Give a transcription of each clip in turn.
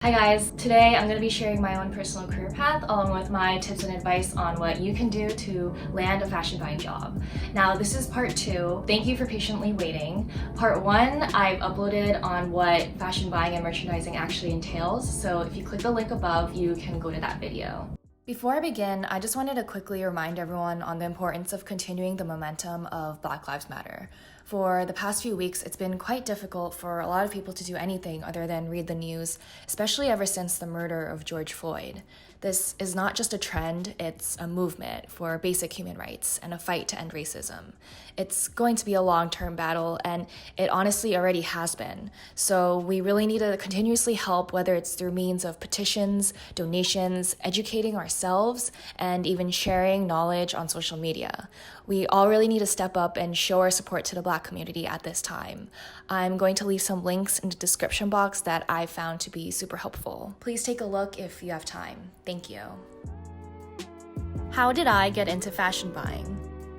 Hi guys, today I'm going to be sharing my own personal career path along with my tips and advice on what you can do to land a fashion buying job. Now this is part 2. Thank you for patiently waiting. Part 1, I've uploaded on what fashion buying and merchandising actually entails, so if you click the link above, you can go to that video. Before I begin, I just wanted to quickly remind everyone on the importance of continuing the momentum of Black Lives Matter. For the past few weeks, it's been quite difficult for a lot of people to do anything other than read the news, especially ever since the murder of George Floyd. This is not just a trend, it's a movement for basic human rights and a fight to end racism. It's going to be a long-term battle, and it honestly already has been. So we really need to continuously help, whether it's through means of petitions, donations, educating ourselves, and even sharing knowledge on social media. We all really need to step up and show our support to the Black community at this time. I'm going to leave some links in the description box that I found to be super helpful. Please take a look if you have time. Thank you. How did I get into fashion buying?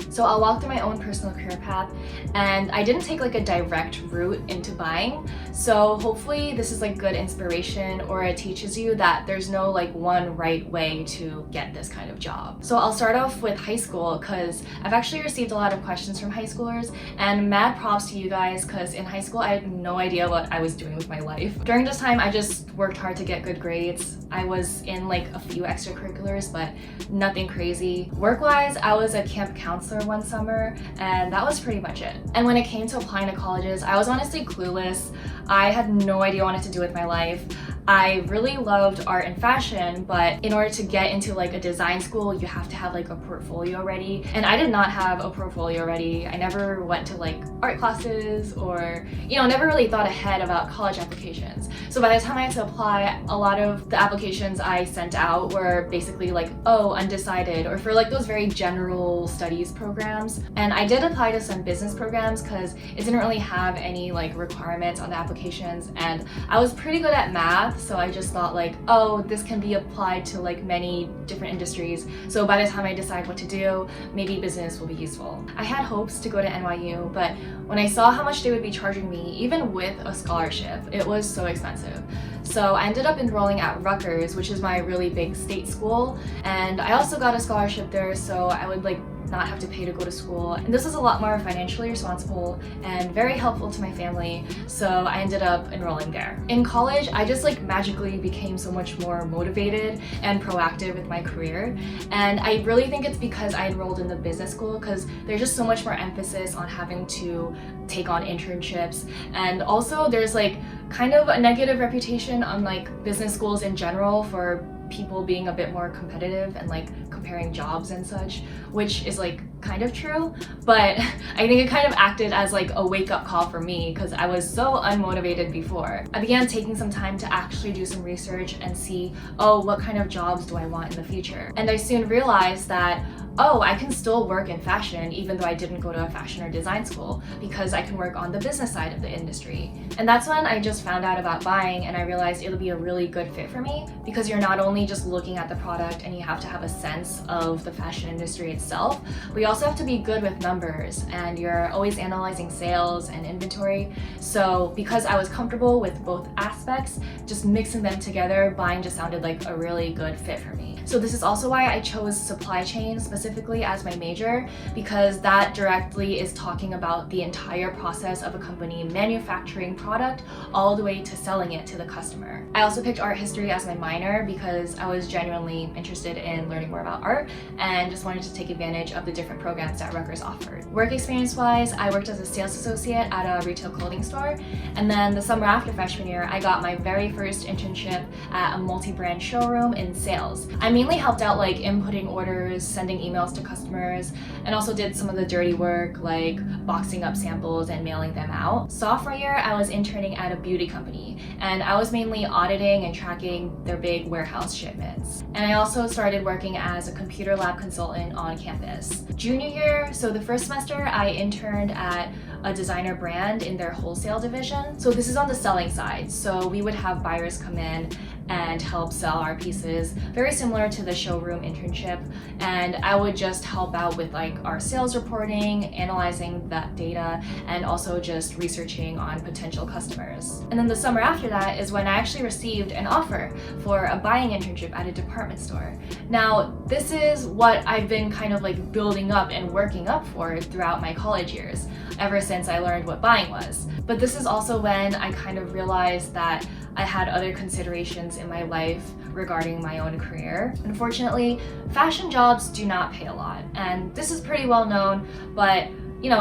So I'll walk through my own personal career path, and I didn't take like a direct route into buying, so hopefully this is like good inspiration, or it teaches you that there's no like one right way to get this kind of job. So I'll start off with high school, because I've actually received a lot of questions from high schoolers, and mad props to you guys, because in high school I had no idea what I was doing with my life. During this time I just worked hard to get good grades. I was in like a few extracurriculars, but nothing crazy. Work-wise, I was a camp counselor one summer, and that was pretty much it. And when it came to applying to colleges, I was honestly clueless. I had no idea what to do with my life. I really loved art and fashion, but in order to get into like a design school, you have to have like a portfolio ready. And I did not have a portfolio ready. I never went to like art classes, or, never really thought ahead about college applications. So by the time I had to apply, a lot of the applications I sent out were basically like, oh, undecided, or for like those very general studies programs. And I did apply to some business programs because it didn't really have any like requirements on the applications, and I was pretty good at math. So I just thought like, oh, this can be applied to like many different industries. So by the time I decide what to do, maybe business will be useful. I had hopes to go to NYU, but when I saw how much they would be charging me, even with a scholarship, it was so expensive. So I ended up enrolling at Rutgers, which is my really big state school. And I also got a scholarship there, so I would like not have to pay to go to school. And this was a lot more financially responsible and very helpful to my family, so I ended up enrolling there. In college, I just like magically became so much more motivated and proactive with my career. And I really think it's because I enrolled in the business school, because there's just so much more emphasis on having to take on internships. And also there's like kind of a negative reputation on like business schools in general for people being a bit more competitive and like comparing jobs and such, which is like kind of true, but I think it kind of acted as like a wake-up call for me, because I was so unmotivated before. I began taking some time to actually do some research and see, oh, what kind of jobs do I want in the future? And I soon realized that, oh, I can still work in fashion even though I didn't go to a fashion or design school, because I can work on the business side of the industry. And that's when I just found out about buying, and I realized it'll be a really good fit for me, because you're not only just looking at the product and you have to have a sense of the fashion industry itself, but you also have to be good with numbers, and you're always analyzing sales and inventory. So because I was comfortable with both aspects, just mixing them together, buying just sounded like a really good fit for me. So this is also why I chose supply chain specifically as my major, because that directly is talking about the entire process of a company manufacturing product all the way to selling it to the customer. I also picked art history as my minor because I was genuinely interested in learning more about art and just wanted to take advantage of the different programs that Rutgers offered. Work experience wise, I worked as a sales associate at a retail clothing store, and then the summer after freshman year, I got my very first internship at a multi-brand showroom in sales. I mainly helped out like inputting orders, sending emails to customers, and also did some of the dirty work like boxing up samples and mailing them out. Sophomore year, I was interning at a beauty company, and I was mainly auditing and tracking their big warehouse shipments. And I also started working as a computer lab consultant on campus. Junior year, so the first semester, I interned at a designer brand in their wholesale division. So this is on the selling side. So we would have buyers come in and help sell our pieces, very similar to the showroom internship. And I would just help out with like our sales reporting, analyzing that data, and also just researching on potential customers. And then the summer after that is when I actually received an offer for a buying internship at a department store. Now, this is what I've been kind of like building up and working up for throughout my college years, ever since I learned what buying was. But this is also when I kind of realized that I had other considerations in my life regarding my own career. Unfortunately, fashion jobs do not pay a lot, and this is pretty well known, but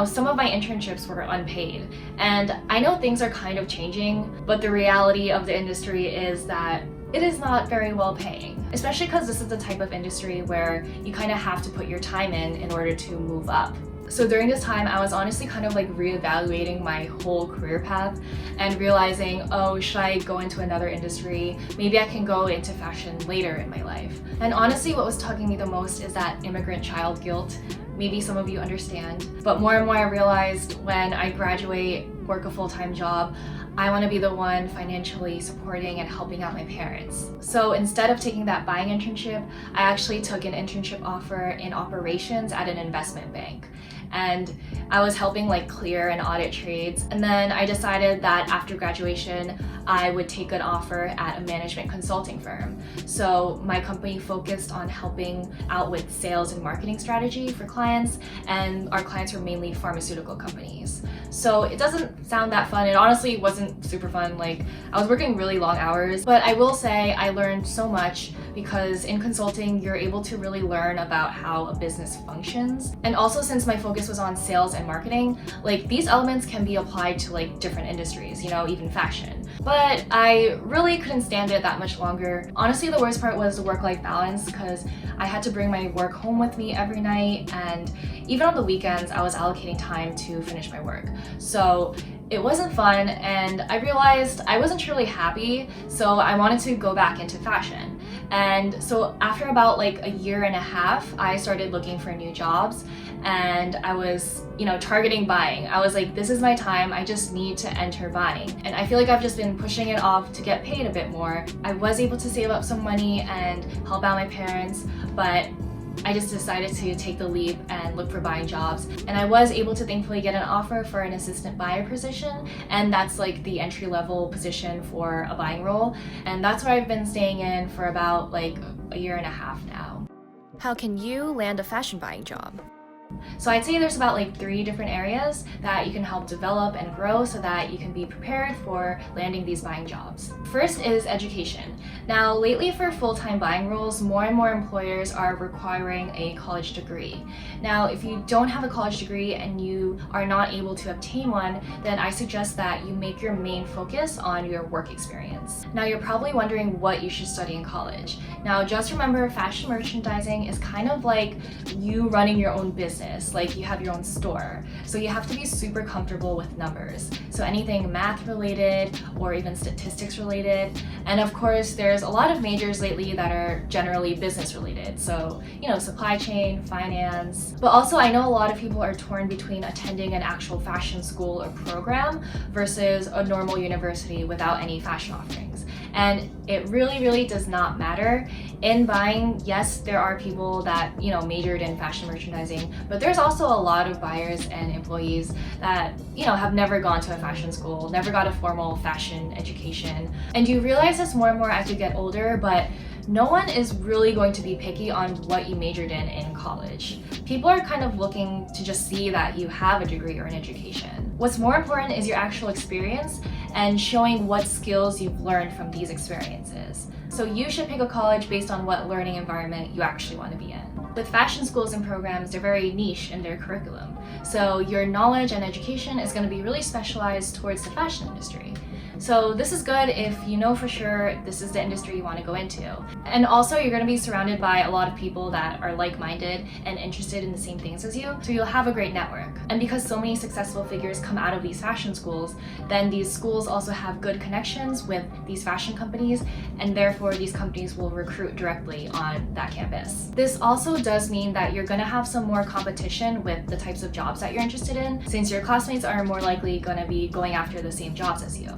some of my internships were unpaid. And I know things are kind of changing, but the reality of the industry is that it is not very well paying, especially because this is the type of industry where you kind of have to put your time in order to move up. So during this time, I was honestly kind of like reevaluating my whole career path and realizing, oh, should I go into another industry? Maybe I can go into fashion later in my life. And honestly, what was tugging me the most is that immigrant child guilt. Maybe some of you understand, but more and more I realized when I graduate, work a full-time job, I want to be the one financially supporting and helping out my parents. So instead of taking that buying internship, I actually took an internship offer in operations at an investment bank. And I was helping like clear and audit trades. And then I decided that after graduation, I would take an offer at a management consulting firm. So my company focused on helping out with sales and marketing strategy for clients, and our clients were mainly pharmaceutical companies. So it doesn't sound that fun. It honestly wasn't super fun. Like, I was working really long hours, but I will say I learned so much because in consulting, you're able to really learn about how a business functions. And also, since my focus was on sales and marketing, like these elements can be applied to like different industries, even fashion. But I really couldn't stand it that much longer. Honestly, the worst part was the work-life balance because I had to bring my work home with me every night, and even on the weekends, I was allocating time to finish my work. So it wasn't fun, and I realized I wasn't truly happy, so I wanted to go back into fashion. And so after about like a year and a half, I started looking for new jobs, and I was, targeting buying. I was like, this is my time, I just need to enter buying. And I feel like I've just been pushing it off to get paid a bit more. I was able to save up some money and help out my parents, but I just decided to take the leap and look for buying jobs. And I was able to thankfully get an offer for an assistant buyer position, and that's like the entry-level position for a buying role. And that's where I've been staying in for about like a year and a half now. How can you land a fashion buying job? So I'd say there's about like 3 different areas that you can help develop and grow so that you can be prepared for landing these buying jobs. First is education. Now, lately for full-time buying roles, more and more employers are requiring a college degree. Now, if you don't have a college degree and you are not able to obtain one, then I suggest that you make your main focus on your work experience. Now, you're probably wondering what you should study in college. Now, just remember, fashion merchandising is kind of like you running your own business. Like you have your own store. So you have to be super comfortable with numbers. So anything math related or even statistics related. And of course, there's a lot of majors lately that are generally business related. So, supply chain, finance. But also I know a lot of people are torn between attending an actual fashion school or program versus a normal university without any fashion offerings. And it really, really does not matter. In buying, yes, there are people that, majored in fashion merchandising, but there's also a lot of buyers and employees that, have never gone to a fashion school, never got a formal fashion education. And you realize this more and more as you get older, but no one is really going to be picky on what you majored in college. People are kind of looking to just see that you have a degree or an education. What's more important is your actual experience and showing what skills you've learned from these experiences. So you should pick a college based on what learning environment you actually want to be in. With fashion schools and programs, they're very niche in their curriculum. So your knowledge and education is going to be really specialized towards the fashion industry. So this is good if you know for sure this is the industry you want to go into. And also you're going to be surrounded by a lot of people that are like-minded and interested in the same things as you, so you'll have a great network. And because so many successful figures come out of these fashion schools, then these schools also have good connections with these fashion companies, and therefore these companies will recruit directly on that campus. This also does mean that you're going to have some more competition with the types of jobs that you're interested in, since your classmates are more likely going to be going after the same jobs as you.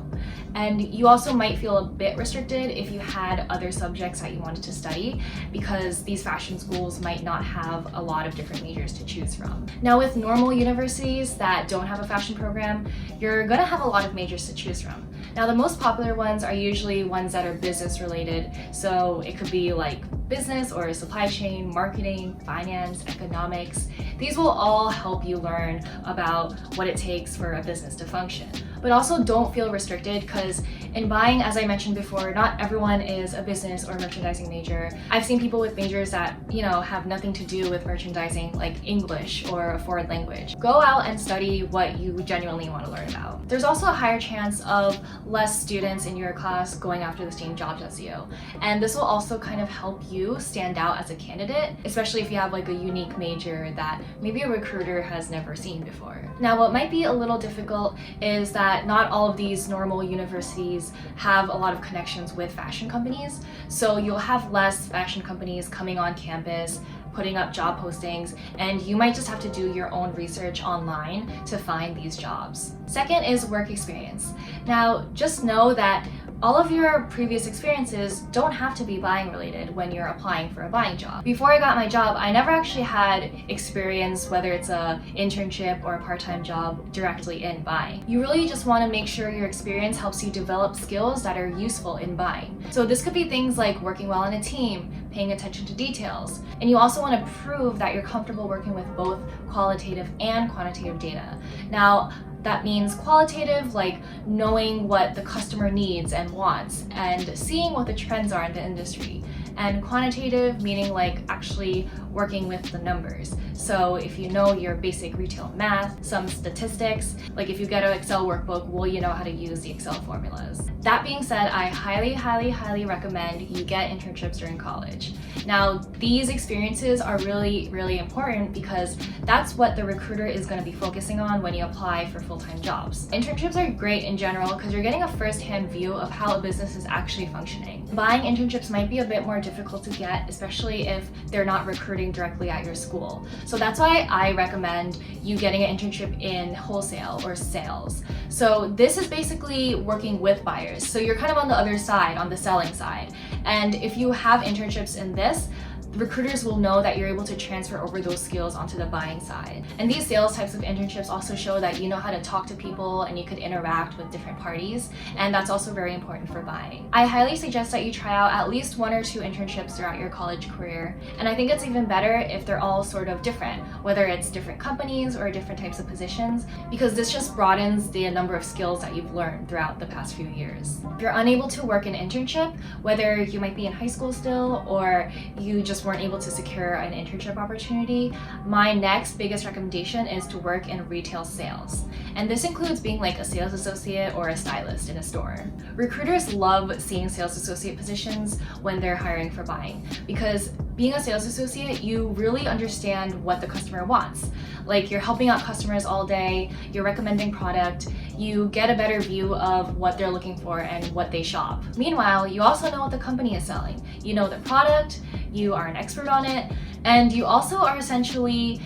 And you also might feel a bit restricted if you had other subjects that you wanted to study, because these fashion schools might not have a lot of different majors to choose from. Now with normal universities that don't have a fashion program, you're gonna have a lot of majors to choose from. Now the most popular ones are usually ones that are business related, so it could be like business or supply chain, marketing, finance, economics. These will all help you learn about what it takes for a business to function. But also don't feel restricted, because in buying, as I mentioned before, not everyone is a business or merchandising major. I've seen people with majors that, have nothing to do with merchandising, like English or a foreign language. Go out and study what you genuinely want to learn about. There's also a higher chance of less students in your class going after the same jobs as you. And this will also kind of help you stand out as a candidate, especially if you have like a unique major that maybe a recruiter has never seen before. Now, what might be a little difficult is that not all of these normal universities have a lot of connections with fashion companies, so you'll have less fashion companies coming on campus, putting up job postings, and you might just have to do your own research online to find these jobs. Second is work experience. Now, just know that all of your previous experiences don't have to be buying related when you're applying for a buying job. Before I got my job, I never actually had experience, whether it's an internship or a part-time job, directly in buying. You really just want to make sure your experience helps you develop skills that are useful in buying. So this could be things like working well in a team, paying attention to details, and you also want to prove that you're comfortable working with both qualitative and quantitative data. Now, that means qualitative, like knowing what the customer needs and wants and seeing what the trends are in the industry. And quantitative, meaning like actually working with the numbers. So if you know your basic retail math, some statistics, like if you get an Excel workbook, will you know how to use the Excel formulas? That being said, I highly recommend you get internships during college. Now, these experiences are really important because that's what the recruiter is going to be focusing on when you apply for full-time jobs. Internships are great in general because you're getting a first-hand view of how a business is actually functioning. Buying internships might be a bit more difficult to get, especially if they're not recruiting directly at your school. So that's why I recommend you getting an internship in wholesale or sales. So this is basically working with buyers. So you're kind of on the other side, on the selling side. And if you have internships in this, recruiters will know that you're able to transfer over those skills onto the buying side. And these sales types of internships also show that you know how to talk to people and you could interact with different parties, and that's also very important for buying. I highly suggest that you try out at least 1 or 2 internships throughout your college career, and I think it's even better if they're all sort of different, whether it's different companies or different types of positions, because this just broadens the number of skills that you've learned throughout the past few years. If you're unable to work an internship, whether you might be in high school still or you just weren't able to secure an internship opportunity, my next biggest recommendation is to work in retail sales. And this includes being like a sales associate or a stylist in a store. Recruiters love seeing sales associate positions when they're hiring for buying, because being a sales associate, you really understand what the customer wants. Like, you're helping out customers all day, you're recommending product, you get a better view of what they're looking for and what they shop. Meanwhile, you also know what the company is selling. You know the product, you are an expert on it, and you also are essentially,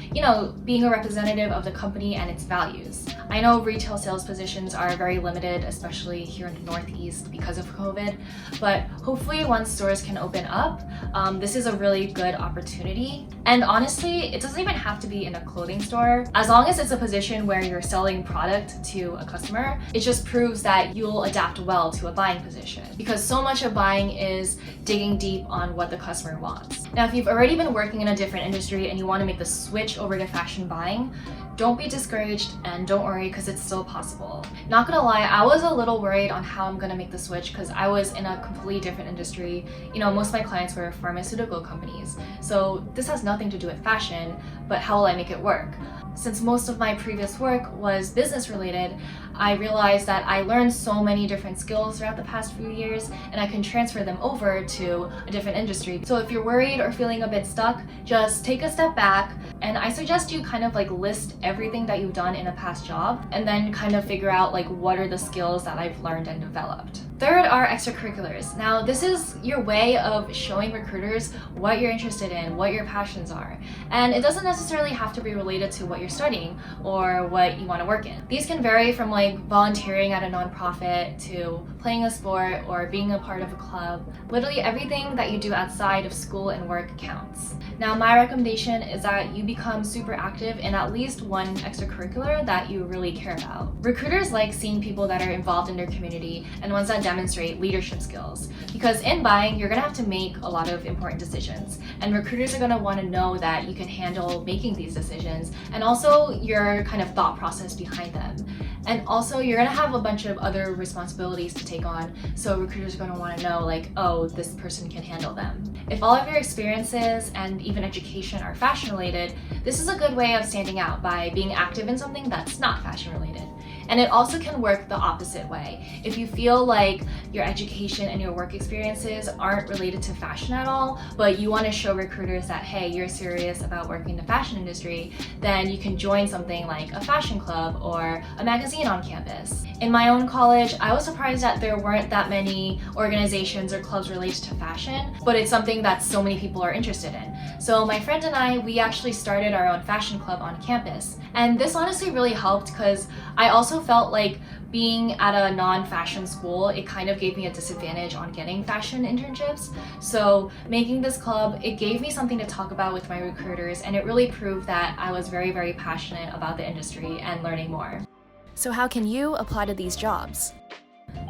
being a representative of the company and its values. I know retail sales positions are very limited, especially here in the Northeast because of COVID, but hopefully once stores can open up, this is a really good opportunity. And honestly, it doesn't even have to be in a clothing store. As long as it's a position where you're selling product to a customer, it just proves that you'll adapt well to a buying position, because so much of buying is digging deep on what the customer wants. Now, if you've already been working in a different industry and you want to make the switch over to fashion buying, don't be discouraged and don't worry, because it's still possible. Not gonna lie, I was a little worried on how I'm gonna make the switch because I was in a completely different industry. Most of my clients were pharmaceutical companies. So this has nothing to do with fashion, but how will I make it work? Since most of my previous work was business related, I realized that I learned so many different skills throughout the past few years, and I can transfer them over to a different industry. So if you're worried or feeling a bit stuck, just take a step back, and I suggest you kind of like list everything that you've done in a past job, and then kind of figure out like what are the skills that I've learned and developed. Third are extracurriculars. Now, this is your way of showing recruiters what you're interested in, what your passions are. And it doesn't necessarily have to be related to what you're studying or what you want to work in. These can vary from like volunteering at a nonprofit to playing a sport or being a part of a club. Literally everything that you do outside of school and work counts. Now, my recommendation is that you become super active in at least one extracurricular that you really care about. Recruiters like seeing people that are involved in their community and ones that demonstrate leadership skills, because in buying you're going to have to make a lot of important decisions, and recruiters are going to want to know that you can handle making these decisions and also your kind of thought process behind them. And also you're going to have a bunch of other responsibilities to take on, so recruiters are going to want to know like, oh, this person can handle them. If all of your experiences and even education are fashion related, this is a good way of standing out by being active in something that's not fashion related. And it also can work the opposite way. If you feel like your education and your work experiences aren't related to fashion at all, but you want to show recruiters that, hey, you're serious about working in the fashion industry, then you can join something like a fashion club or a magazine on campus. In my own college, I was surprised that there weren't that many organizations or clubs related to fashion, but it's something that so many people are interested in. So my friend and I, we actually started our own fashion club on campus. And this honestly really helped because I also felt like being at a non-fashion school, it kind of gave me a disadvantage on getting fashion internships. So making this club, it gave me something to talk about with my recruiters, and it really proved that I was very, very passionate about the industry and learning more. So how can you apply to these jobs?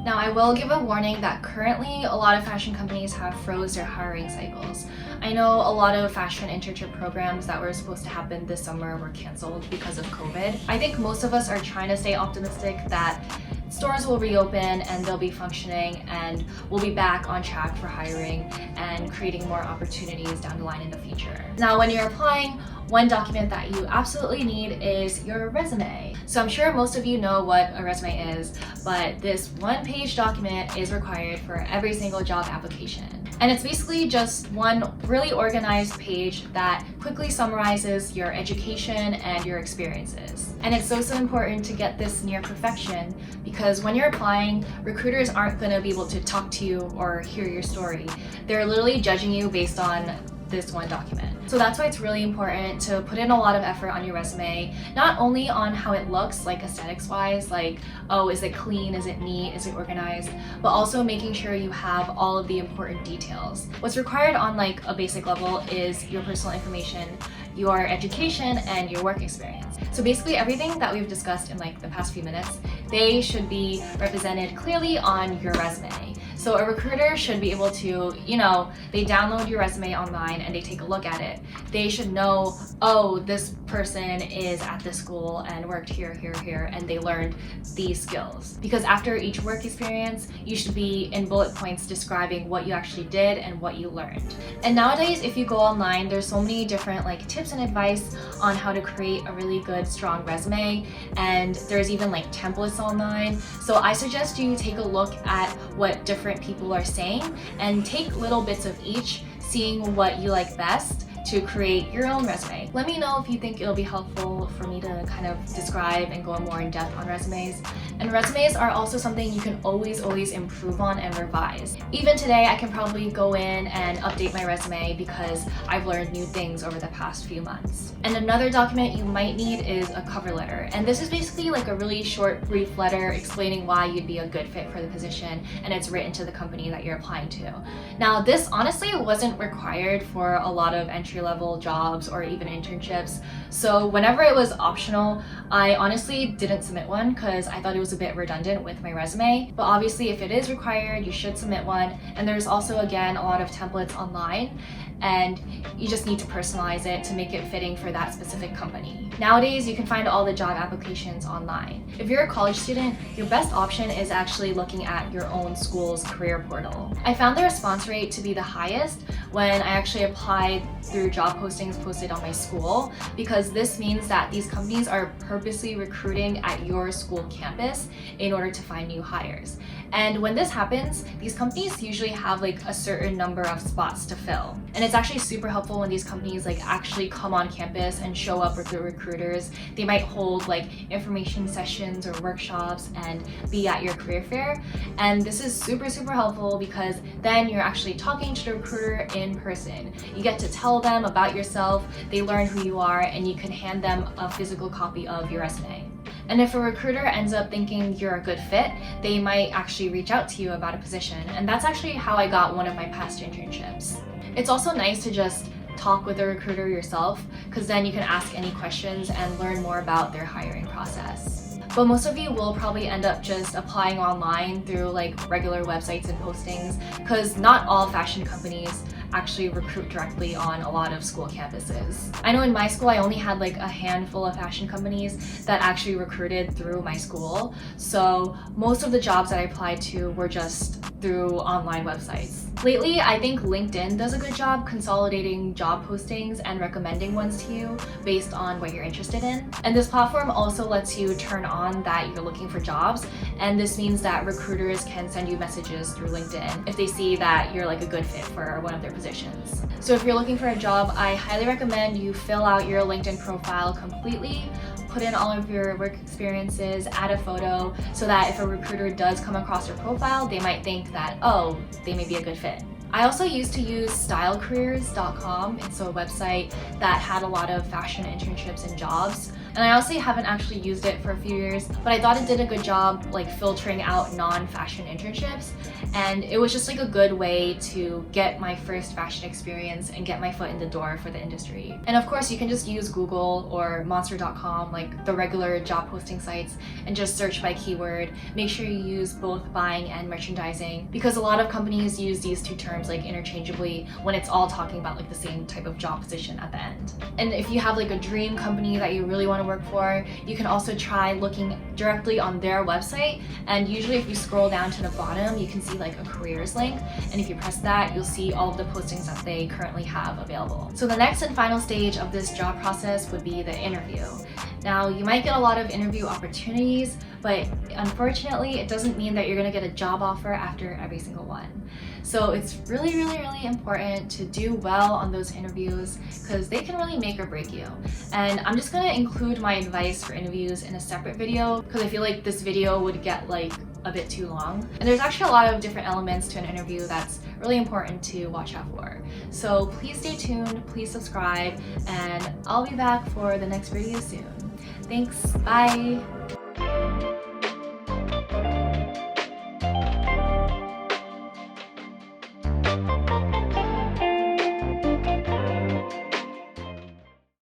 Now, I will give a warning that currently a lot of fashion companies have froze their hiring cycles. I know a lot of fashion internship programs that were supposed to happen this summer were canceled because of COVID. I think most of us are trying to stay optimistic that stores will reopen and they'll be functioning and we'll be back on track for hiring and creating more opportunities down the line in the future. Now, when you're applying, one document that you absolutely need is your resume. So I'm sure most of you know what a resume is, but this one-page document is required for every single job application. And it's basically just one really organized page that quickly summarizes your education and your experiences. And it's so important to get this near perfection because when you're applying, recruiters aren't going to be able to talk to you or hear your story. They're literally judging you based on this one document. So that's why it's really important to put in a lot of effort on your resume, not only on how it looks, like aesthetics wise, like, oh, is it clean, is it neat, is it organized, but also making sure you have all of the important details. What's required on like a basic level is your personal information, your education, and your work experience. So basically everything that we've discussed in like the past few minutes, they should be represented clearly on your resume. So a recruiter should be able to, they download your resume online and they take a look at it. They should know, oh, this person is at this school and worked here, and they learned these skills. Because after each work experience, you should be in bullet points describing what you actually did and what you learned. And nowadays, if you go online, there's so many different like tips and advice on how to create a really good, strong resume. And there's even like templates online. So I suggest you take a look at what different people are saying and take little bits of each, seeing what you like best to create your own resume. Let me know if you think it'll be helpful for me to kind of describe and go more in depth on resumes. And resumes are also something you can always improve on and revise. Even today, I can probably go in and update my resume because I've learned new things over the past few months. And another document you might need is a cover letter. And this is basically like a really short, brief letter explaining why you'd be a good fit for the position, and it's written to the company that you're applying to. Now, this honestly wasn't required for a lot of entry-level jobs or even internships. So whenever it was optional, I honestly didn't submit one because I thought it was a bit redundant with my resume. But obviously, if it is required, you should submit one. And there's also, again, a lot of templates online, and you just need to personalize it to make it fitting for that specific company. Nowadays, you can find all the job applications online. If you're a college student, your best option is actually looking at your own school's career portal. I found the response rate to be the highest when I actually applied through job postings posted on my school, because this means that these companies are purposely recruiting at your school campus in order to find new hires. And when this happens, these companies usually have like a certain number of spots to fill. And it's actually super helpful when these companies like actually come on campus and show up with the recruiters. They might hold like information sessions or workshops and be at your career fair. And this is super helpful because then you're actually talking to the recruiter in person. You get to tell them about yourself, they learn who you are, and you can hand them a physical copy of your resume. And if a recruiter ends up thinking you're a good fit, they might actually reach out to you about a position. And that's actually how I got one of my past internships. It's also nice to just talk with a recruiter yourself, because then you can ask any questions and learn more about their hiring process. But most of you will probably end up just applying online through like regular websites and postings, because not all fashion companies actually recruit directly on a lot of school campuses. I know in my school I only had like a handful of fashion companies that actually recruited through my school, so most of the jobs that I applied to were just through online websites. Lately, I think LinkedIn does a good job consolidating job postings and recommending ones to you based on what you're interested in. And this platform also lets you turn on that you're looking for jobs, and this means that recruiters can send you messages through LinkedIn if they see that you're like a good fit for one of their positions. So if you're looking for a job, I highly recommend you fill out your LinkedIn profile completely, put in all of your work experiences, add a photo, so that if a recruiter does come across your profile, they might think that, oh, they may be a good fit. I also used to use STYLECAREERS.com. It's a website that had a lot of fashion internships and jobs. And I also haven't actually used it for a few years, but I thought it did a good job like filtering out non-fashion internships. And it was just like a good way to get my first fashion experience and get my foot in the door for the industry. And of course, you can just use Google or Monster.com, like the regular job posting sites, and just search by keyword. Make sure you use both buying and merchandising, because a lot of companies use these two terms like interchangeably when it's all talking about like the same type of job position at the end. And if you have like a dream company that you really want to work for, you can also try looking directly on their website, and usually if you scroll down to the bottom you can see like a careers link, and if you press that you'll see all of the postings that they currently have available. So the next and final stage of this job process would be the interview. Now you might get a lot of interview opportunities, but unfortunately it doesn't mean that you're going to get a job offer after every single one. So it's really important to do well on those interviews, because they can really make or break you. And I'm just going to include my advice for interviews in a separate video, because I feel like this video would get like a bit too long. And there's actually a lot of different elements to an interview that's really important to watch out for. So please stay tuned, please subscribe, and I'll be back for the next video soon. Thanks, bye!